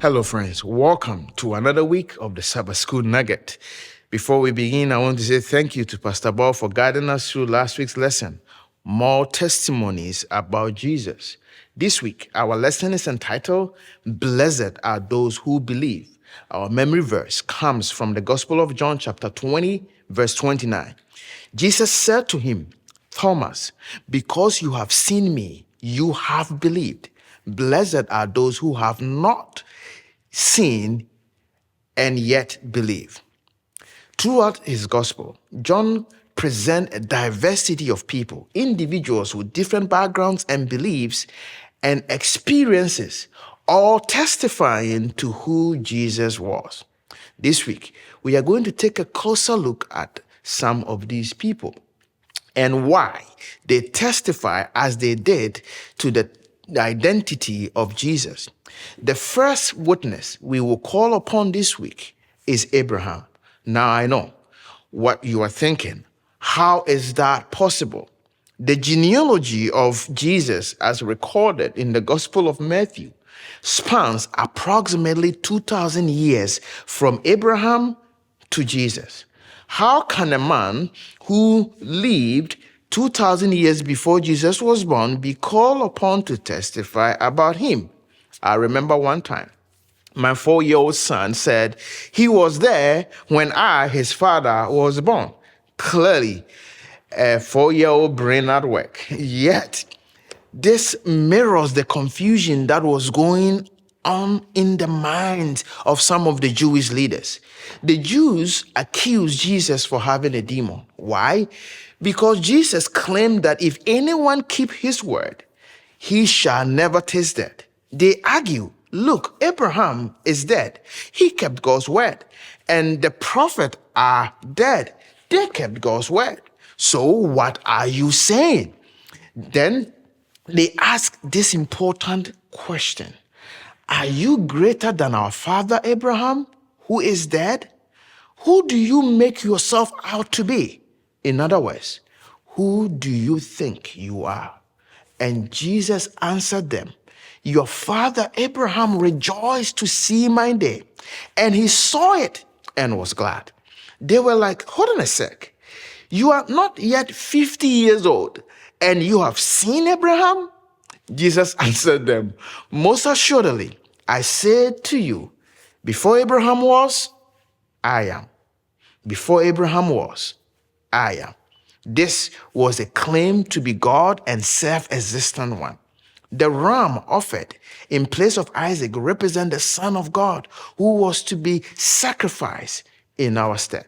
Hello, friends. Welcome to another week of the Sabbath School Nugget. Before we begin, I want to say thank you to Pastor Bob for guiding us through last week's lesson, More Testimonies About Jesus. This week, our lesson is entitled, Blessed Are Those Who Believe. Our memory verse comes from the Gospel of John chapter 20, verse 29. Jesus said to him, Thomas, because you have seen me, you have believed. Blessed are those who have not seen and yet believe. Throughout his gospel, John presents a diversity of people, individuals with different backgrounds and beliefs and experiences, all testifying to who Jesus was. This week, we are going to take a closer look at some of these people and why they testify as they did to the identity of Jesus. The first witness we will call upon this week is Abraham. Now I know what you are thinking. How is that possible? The genealogy of Jesus, as recorded in the Gospel of Matthew, spans approximately 2,000 years from Abraham to Jesus. How can a man who lived 2,000 years before Jesus was born be called upon to testify about him? I remember one time, my 4-year-old son said he was there when I, his father, was born. Clearly, a 4-year-old brain at work. Yet, this mirrors the confusion that was going on in the minds of some of the Jewish leaders. The Jews accused Jesus for having a demon. Why? Because Jesus claimed that if anyone keep his word, he shall never taste death. They argue, look, Abraham is dead. He kept God's word. And the prophets are dead. They kept God's word. So what are you saying? Then they ask this important question. Are you greater than our father Abraham, who is dead? Who do you make yourself out to be? In other words, who do you think you are? And Jesus answered them, your father Abraham rejoiced to see my day, and he saw it and was glad. They were like, hold on a sec. You are not yet 50 years old, and you have seen Abraham? Jesus answered them, most assuredly, I said to you, before Abraham was, I am. Before Abraham was, I am. This was a claim to be God and self-existent one. The ram offered in place of Isaac represents the Son of God who was to be sacrificed in our stead.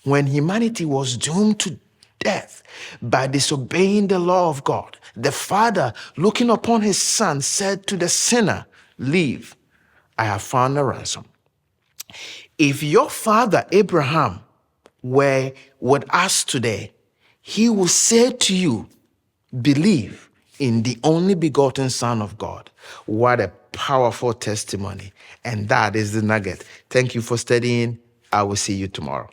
When humanity was doomed to death by disobeying the law of God, the Father, looking upon his Son, said to the sinner, live, I have found a ransom. If your father Abraham were with us today, he will say to you, believe in the only begotten Son of God. What a powerful testimony. And that is the nugget. Thank you for studying. I will see you tomorrow.